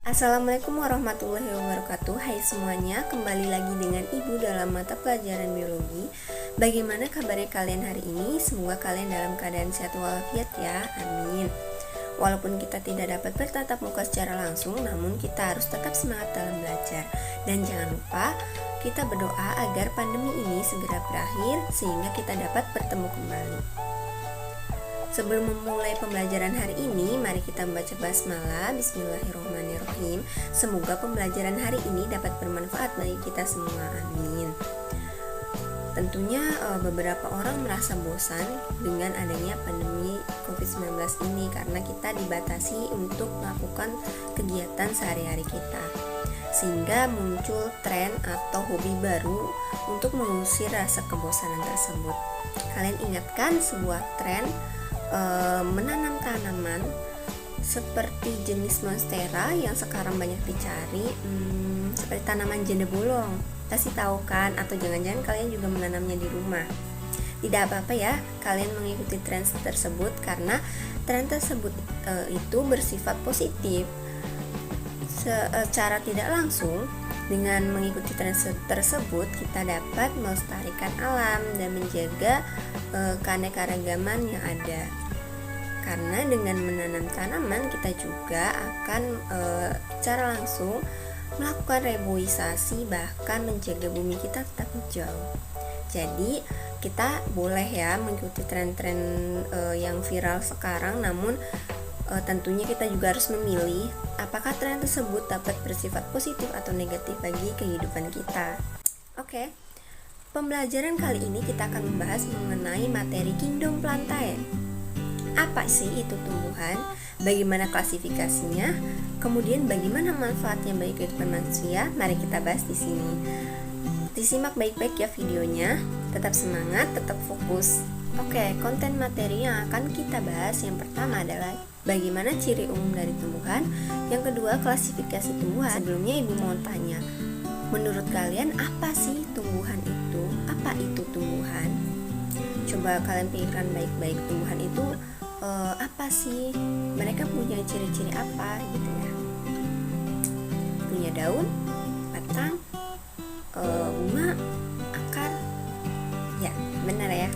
Assalamualaikum warahmatullahi wabarakatuh. Hai semuanya, kembali lagi dengan Ibu dalam mata pelajaran biologi. Bagaimana kabarnya kalian hari ini? Semoga kalian dalam keadaan sehat walafiat ya, amin. Walaupun kita tidak dapat bertatap muka secara langsung, namun kita harus tetap semangat dalam belajar. Dan jangan lupa, kita berdoa agar pandemi ini segera berakhir sehingga kita dapat bertemu kembali. Sebelum memulai pembelajaran hari ini, mari kita membaca basmalah. Bismillahirrahmanirrahim. Semoga pembelajaran hari ini dapat bermanfaat bagi kita semua, amin. Tentunya beberapa orang merasa bosan dengan adanya pandemi COVID-19 ini karena kita dibatasi untuk melakukan kegiatan sehari-hari kita, sehingga muncul tren atau hobi baru untuk mengusir rasa kebosanan tersebut. Kalian ingatkan sebuah tren menanam tanaman seperti jenis monstera yang sekarang banyak dicari, seperti tanaman janda bolong. Kasih tahu kan? Atau jangan-jangan kalian juga menanamnya di rumah? Tidak apa-apa ya, kalian mengikuti tren tersebut karena tren tersebut itu bersifat positif. Secara tidak langsung, dengan mengikuti tren tersebut, kita dapat melestarikan alam dan menjaga keanekaragaman yang ada. Karena dengan menanam tanaman, kita juga akan secara langsung melakukan reboisasi, bahkan menjaga bumi kita tetap hijau. Jadi kita boleh ya mengikuti tren-tren yang viral sekarang, namun tentunya kita juga harus memilih apakah tren tersebut dapat bersifat positif atau negatif bagi kehidupan kita. Oke, pembelajaran kali ini kita akan membahas mengenai materi Kingdom Plantae. Apa sih itu tumbuhan? Bagaimana klasifikasinya? Kemudian bagaimana manfaatnya bagi kehidupan manusia? Mari kita bahas di sini. Disimak baik-baik ya videonya. Tetap semangat, tetap fokus. Oke, konten materi yang akan kita bahas yang pertama adalah bagaimana ciri umum dari tumbuhan. Yang kedua, klasifikasi tumbuhan. Sebelumnya Ibu mau tanya, menurut kalian apa sih tumbuhan itu? Apa itu tumbuhan? Coba kalian pikirkan baik-baik, tumbuhan itu apa sih? Mereka punya ciri-ciri apa gitu ya? Punya daun, batang, bunga, akar. Ya, benar ya.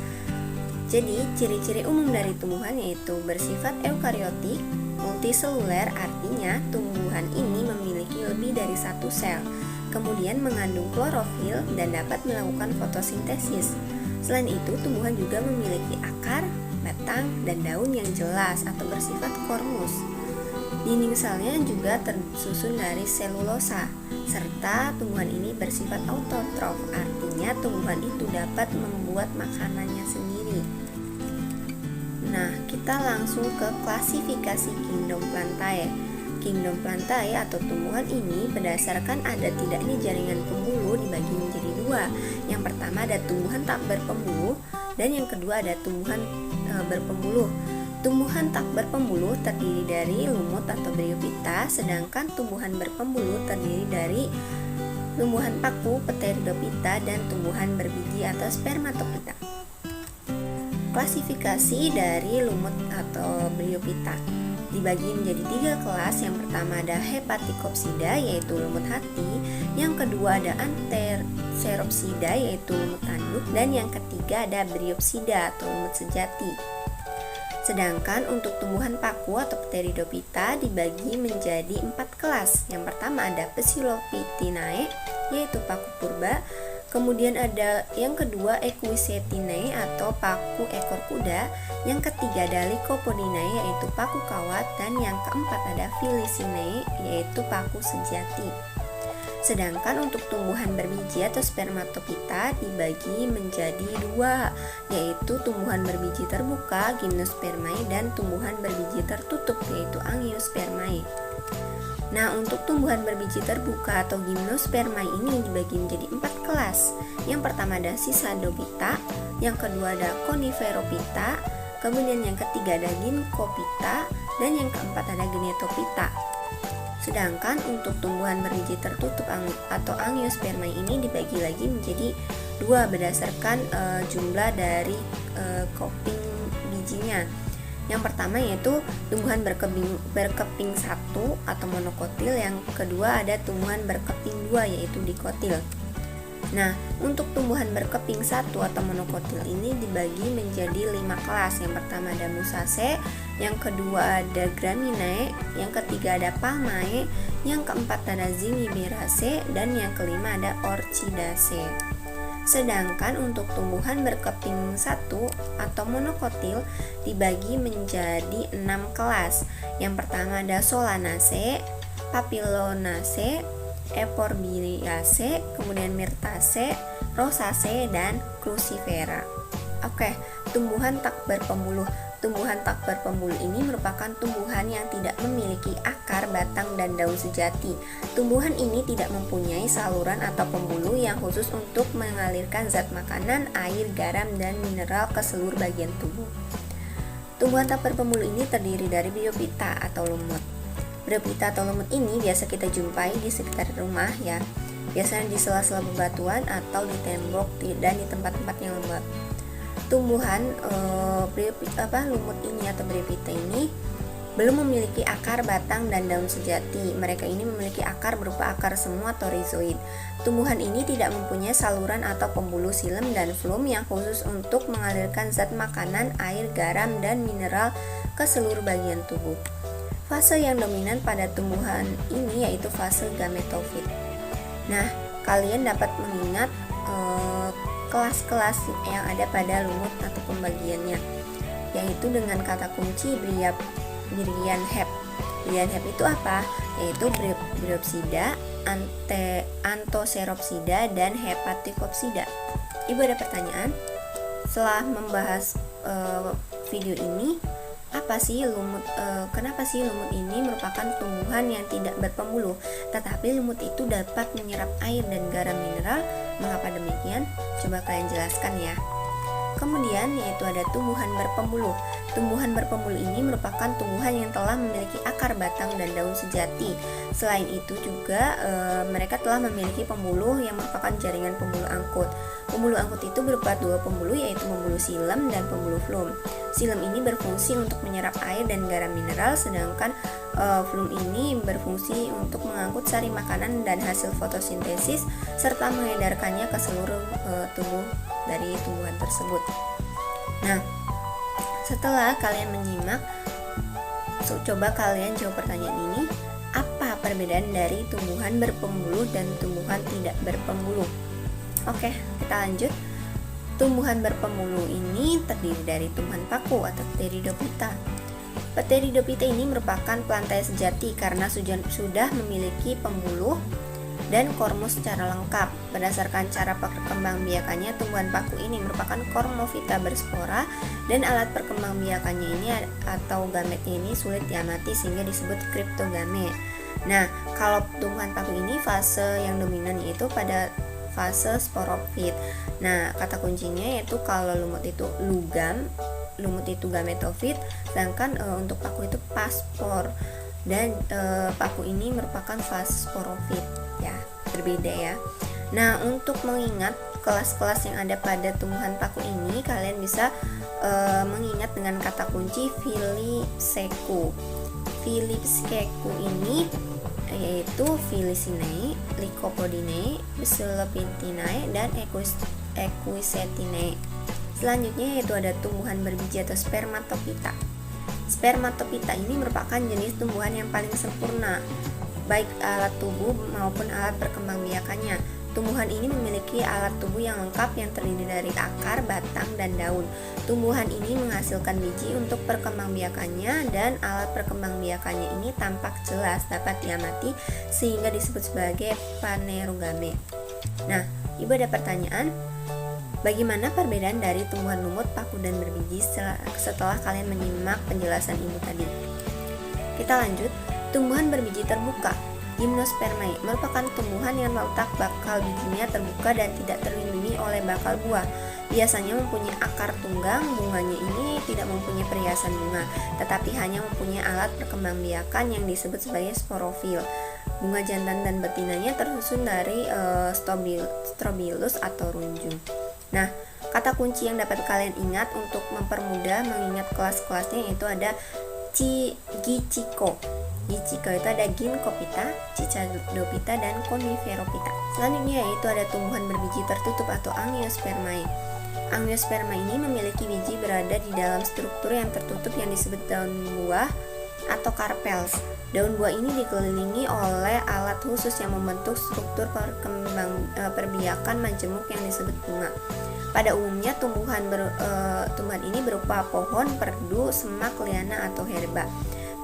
Jadi, ciri-ciri umum dari tumbuhan yaitu bersifat eukariotik, multiseluler, artinya tumbuhan ini memiliki lebih dari satu sel, kemudian mengandung klorofil dan dapat melakukan fotosintesis. Selain itu, tumbuhan juga memiliki akar, batang, dan daun yang jelas atau bersifat kormus. Dinding selnya juga tersusun dari selulosa, serta tumbuhan ini bersifat autotrof, artinya tumbuhan itu dapat membuat makanannya sendiri. Nah, kita langsung ke klasifikasi Kingdom Plantae. Kingdom Plantae atau tumbuhan ini berdasarkan ada tidaknya jaringan pembuluh dibagi menjadi dua. Yang pertama ada tumbuhan tak berpembuluh dan yang kedua ada tumbuhan berpembuluh. Tumbuhan tak berpembuluh terdiri dari lumut atau bryophyta, sedangkan tumbuhan berpembuluh terdiri dari tumbuhan paku, pteridophyta, dan tumbuhan berbiji atau spermatophyta. Klasifikasi dari lumut atau bryophyta dibagi menjadi 3 kelas. Yang pertama ada Hepaticopsida yaitu lumut hati, yang kedua ada Antherseropsida yaitu lumut tanduk, dan yang ketiga ada Bryopsida atau lumut sejati. Sedangkan untuk tumbuhan paku atau pteridophyta dibagi menjadi 4 kelas. Yang pertama ada Psilophytinae yaitu paku purba, kemudian ada yang kedua Equisetinae atau paku ekor kuda, yang ketiga ada Lycopodinae yaitu paku kawat, dan yang keempat ada Felicinae yaitu paku sejati. Sedangkan untuk tumbuhan berbiji atau spermatophyta dibagi menjadi 2, yaitu tumbuhan berbiji terbuka Gymnospermae dan tumbuhan berbiji tertutup yaitu Angiospermae. Nah, untuk tumbuhan berbiji terbuka atau Gymnospermae ini dibagi menjadi 4 kelas. Yang pertama ada Cisadophyta, yang kedua ada Coniferophyta, kemudian yang ketiga ada Ginkgophyta, dan yang keempat ada Gnetophyta. Sedangkan untuk tumbuhan berbiji tertutup atau Angiospermae ini dibagi lagi menjadi 2 berdasarkan jumlah dari cupping bijinya. Yang pertama yaitu tumbuhan berkeping satu atau monokotil, yang kedua ada tumbuhan berkeping dua yaitu dikotil. Nah, untuk tumbuhan berkeping satu atau monokotil ini dibagi menjadi 5 kelas. Yang pertama ada Musaceae, yang kedua ada Graminae, yang ketiga ada Palmae, yang keempat ada Zingiberaceae, dan yang kelima ada Orchidaceae. Sedangkan untuk tumbuhan berkeping satu atau monokotil dibagi menjadi 6 kelas. Yang pertama ada Solanaceae, Papilionaceae, Euphorbia, kemudian Myrtaceae, Rosaceae, dan Crucifera. Oke, tumbuhan tak berpembuluh. Tumbuhan tak berpembuluh ini merupakan tumbuhan yang tidak memiliki akar, batang, dan daun sejati. Tumbuhan ini tidak mempunyai saluran atau pembuluh yang khusus untuk mengalirkan zat makanan, air, garam, dan mineral ke seluruh bagian tubuh. Tumbuhan tak berpembuluh ini terdiri dari biopita atau lumut. Biopita atau lumut ini biasa kita jumpai di sekitar rumah ya. Biasanya di sela-sela bebatuan atau di tembok dan di tempat-tempat yang lembab. Tumbuhan lumut ini atau biopita ini belum memiliki akar, batang, dan daun sejati. Mereka ini memiliki akar berupa akar semu atau rhizoid. Tumbuhan ini tidak mempunyai saluran atau pembuluh xilem dan flum yang khusus untuk mengalirkan zat makanan, air, garam, dan mineral ke seluruh bagian tubuh. Fase yang dominan pada tumbuhan ini yaitu fase gametofit. Nah, kalian dapat mengingat kelas-kelas yang ada pada lumut atau pembagiannya, yaitu dengan kata kunci Brian Hep. Brian Hep itu apa? Yaitu Bryopsida, Anthoceropsida, dan Hepaticopsida. Ibu ada pertanyaan? Setelah membahas video ini, kenapa sih lumut ini merupakan tumbuhan yang tidak berpembuluh, tetapi lumut itu dapat menyerap air dan garam mineral? Mengapa demikian? Coba kalian jelaskan ya. Kemudian yaitu ada tumbuhan berpembuluh. Tumbuhan berpembuluh ini merupakan tumbuhan yang telah memiliki akar, batang, dan daun sejati. Selain itu juga mereka telah memiliki pembuluh yang merupakan jaringan pembuluh angkut. Pembuluh angkut itu berupa dua pembuluh, yaitu pembuluh xilem dan pembuluh flum. Xilem ini berfungsi untuk menyerap air dan garam mineral, sedangkan flum ini berfungsi untuk mengangkut sari makanan dan hasil fotosintesis serta mengedarkannya ke seluruh tubuh dari tumbuhan tersebut. Nah, setelah kalian menyimak, coba kalian jawab pertanyaan ini. Apa perbedaan dari tumbuhan berpembuluh dan tumbuhan tidak berpembuluh? Oke, kita lanjut. Tumbuhan berpembuluh ini terdiri dari tumbuhan paku atau Pteridophyta. Pteridophyta ini merupakan plantae sejati karena sudah memiliki pembuluh dan kormus secara lengkap. Berdasarkan cara perkembangbiakannya, tumbuhan paku ini merupakan Cormophyta berspora, dan alat perkembangbiakannya ini atau gametnya ini sulit diamati sehingga disebut kriptogame. Nah, kalau tumbuhan paku ini fase yang dominan yaitu pada fase sporofit. Nah, kata kuncinya yaitu kalau lumut itu lugam, lumut itu gametofit, sedangkan untuk paku itu paspor, dan paku ini merupakan fase sporofit ya, berbeda ya. Nah, untuk mengingat kelas-kelas yang ada pada tumbuhan paku ini, kalian bisa mengingat dengan kata kunci Filipskeku. Filipskeku ini yaitu Filicinae, Lycopodinae, Psilopintinae, dan Equisetinae. Selanjutnya yaitu ada tumbuhan berbiji atau Spermatophyta. Spermatophyta ini merupakan jenis tumbuhan yang paling sempurna, baik alat tubuh maupun alat perkembangbiakannya. Tumbuhan ini memiliki alat tubuh yang lengkap yang terdiri dari akar, batang, dan daun. Tumbuhan ini menghasilkan biji untuk perkembangbiakannya, dan alat perkembangbiakannya ini tampak jelas dapat diamati sehingga disebut sebagai phanerogame. Nah, Ibu ada pertanyaan? Bagaimana perbedaan dari tumbuhan lumut, paku, dan berbiji setelah kalian menyimak penjelasan Ibu tadi? Kita lanjut. Tumbuhan berbiji terbuka, Gymnospermae, merupakan tumbuhan yang letak bakal bijinya terbuka dan tidak terlindungi oleh bakal buah. Biasanya mempunyai akar tunggang. Bunganya ini tidak mempunyai periasan bunga, tetapi hanya mempunyai alat perkembangbiakan yang disebut sebagai sporofil. Bunga jantan dan betinanya tersusun dari strobilus atau runjung. Nah, Kata kunci yang dapat kalian ingat untuk mempermudah mengingat kelas-kelasnya yaitu ada Gichiko. Gichiko itu ada Ginkgopita, Cicadopita, dan Coniferopita. Selanjutnya yaitu ada tumbuhan berbiji tertutup atau Angiospermae. Angiosperma ini memiliki biji berada di dalam struktur yang tertutup yang disebut daun buah atau carpels. Daun buah ini dikelilingi oleh alat khusus yang membentuk struktur perbiakan majemuk yang disebut bunga. Pada umumnya tumbuhan ini berupa pohon, perdu, semak, liana, atau herba.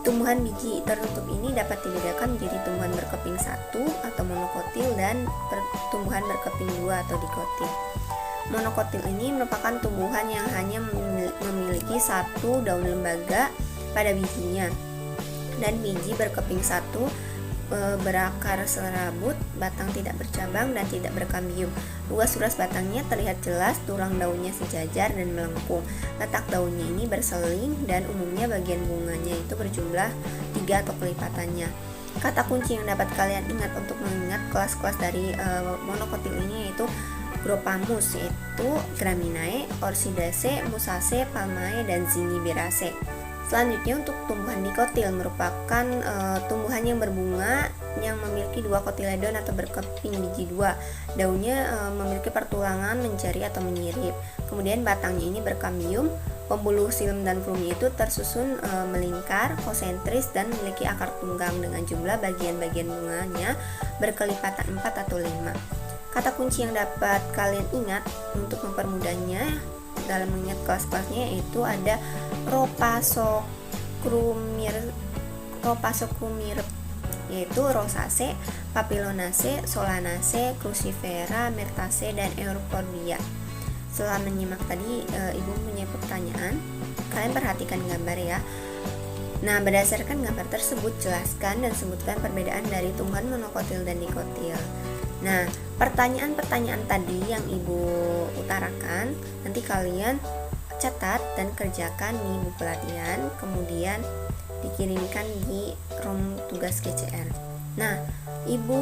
Tumbuhan biji tertutup ini dapat dibedakan menjadi tumbuhan berkeping satu atau monokotil dan tumbuhan berkeping dua atau dikotil. Monokotil ini merupakan tumbuhan yang hanya memiliki satu daun lembaga pada bijinya, dan biji berkeping satu berakar serabut, batang tidak bercabang dan tidak berkambium. Luas batangnya terlihat jelas, tulang daunnya sejajar dan melengkung. Letak daunnya ini berseling dan umumnya bagian bunganya itu berjumlah 3 atau kelipatannya. Kata kunci yang dapat kalian ingat untuk mengingat kelas-kelas dari monokotil ini yaitu Gropamus, yaitu Graminae, Orchidaceae, Musaceae, Palmae, dan Zingiberraceae. Selanjutnya untuk tumbuhan dikotil merupakan tumbuhan yang berbunga yang memiliki 2 kotiledon atau berkeping biji 2. Daunnya memiliki pertulangan mencari atau menyirip. Kemudian batangnya ini berkambium. Pembuluh xilem dan flumnya itu tersusun melingkar, konsentris, dan memiliki akar tunggang dengan jumlah bagian-bagian bunganya berkelipatan 4 atau 5. Kata kunci yang dapat kalian ingat untuk mempermudahnya dalam mengingat kelas-kelasnya yaitu ada Rhopasochrumire, yaitu Rosaceae, Papilionaceae, Solanaceae, Crucifera, Myrtaceae, dan Euphorbia. Setelah menyimak tadi, Ibu punya pertanyaan. Kalian perhatikan gambar ya. Nah, berdasarkan gambar tersebut, jelaskan dan sebutkan perbedaan dari tumbuhan monokotil dan dikotil. Nah, pertanyaan-pertanyaan tadi yang Ibu utarakan, nanti kalian catat dan kerjakan di buku latihan, kemudian dikirimkan di ROM tugas KCR. Nah, Ibu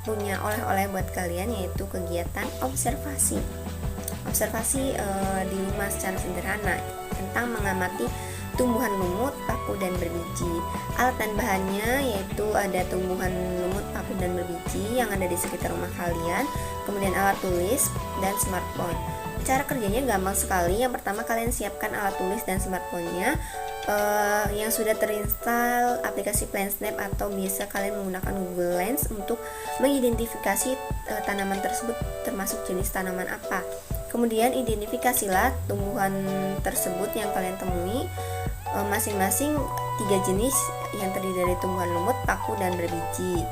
punya oleh-oleh buat kalian yaitu kegiatan observasi di rumah secara sederhana tentang mengamati tumbuhan lumut, paku, dan berbiji. Alat dan bahannya yaitu ada tumbuhan lumut, paku, dan berbiji yang ada di sekitar rumah kalian, kemudian alat tulis dan smartphone. Cara kerjanya gampang sekali. Yang pertama, kalian siapkan alat tulis dan smartphone-nya yang sudah terinstall aplikasi PlanSnap atau biasa kalian menggunakan Google Lens untuk mengidentifikasi tanaman tersebut termasuk jenis tanaman apa. Kemudian identifikasilah tumbuhan tersebut yang kalian temui, masing-masing 3 jenis yang terdiri dari tumbuhan lumut, paku, dan berbiji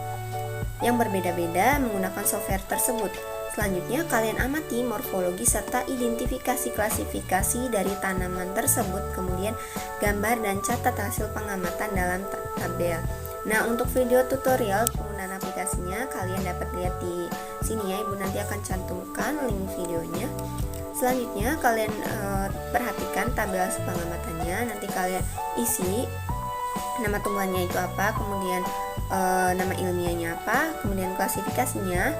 yang berbeda-beda menggunakan software tersebut. Selanjutnya, kalian amati morfologi serta identifikasi klasifikasi dari tanaman tersebut, kemudian gambar dan catat hasil pengamatan dalam tabel. Nah, untuk video tutorial penggunaan aplikasinya kalian dapat lihat di sini ya. Ibu nanti akan cantumkan link videonya. Selanjutnya, kalian perhatikan tabel hasil pengamatannya. Nanti kalian isi nama tumbuhannya itu apa, kemudian nama ilmiahnya apa, kemudian klasifikasinya.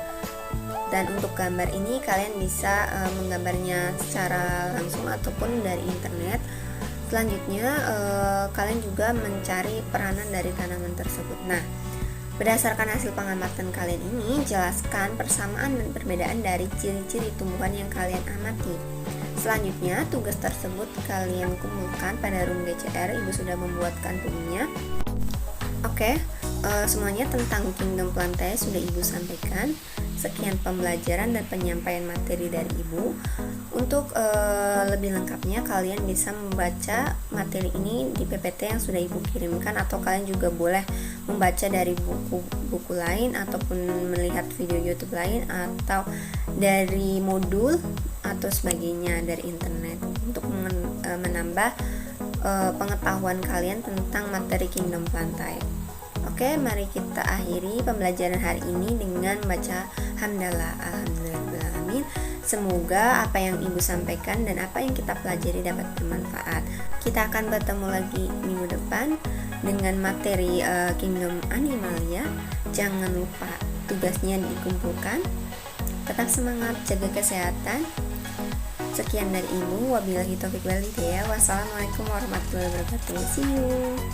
Dan untuk gambar ini kalian bisa menggambarnya secara langsung ataupun dari internet. Selanjutnya kalian juga mencari peranan dari tanaman tersebut. Nah, berdasarkan hasil pengamatan kalian ini, jelaskan persamaan dan perbedaan dari ciri-ciri tumbuhan yang kalian amati. Selanjutnya, tugas tersebut kalian kumpulkan pada room DCR. Ibu sudah membuatkan roomnya. Oke, semuanya tentang Kingdom Plantae sudah Ibu sampaikan. Sekian pembelajaran dan penyampaian materi dari Ibu. Untuk lebih lengkapnya kalian bisa membaca materi ini di PPT yang sudah Ibu kirimkan, atau kalian juga boleh membaca dari buku lain ataupun melihat video YouTube lain atau dari modul atau sebagainya dari internet untuk menambah pengetahuan kalian tentang materi Kingdom Plantae. Oke, mari kita akhiri pembelajaran hari ini dengan baca hamdalah, alhamdulillahirabbil. Semoga apa yang Ibu sampaikan dan apa yang kita pelajari dapat bermanfaat. Kita akan bertemu lagi minggu depan dengan materi Kingdom Animalia. Jangan lupa tugasnya dikumpulkan. Tetap semangat, jaga kesehatan. Sekian dari Ibu, wabillahi taufiq wal hidayah. Wassalamualaikum warahmatullahi wabarakatuh. See you.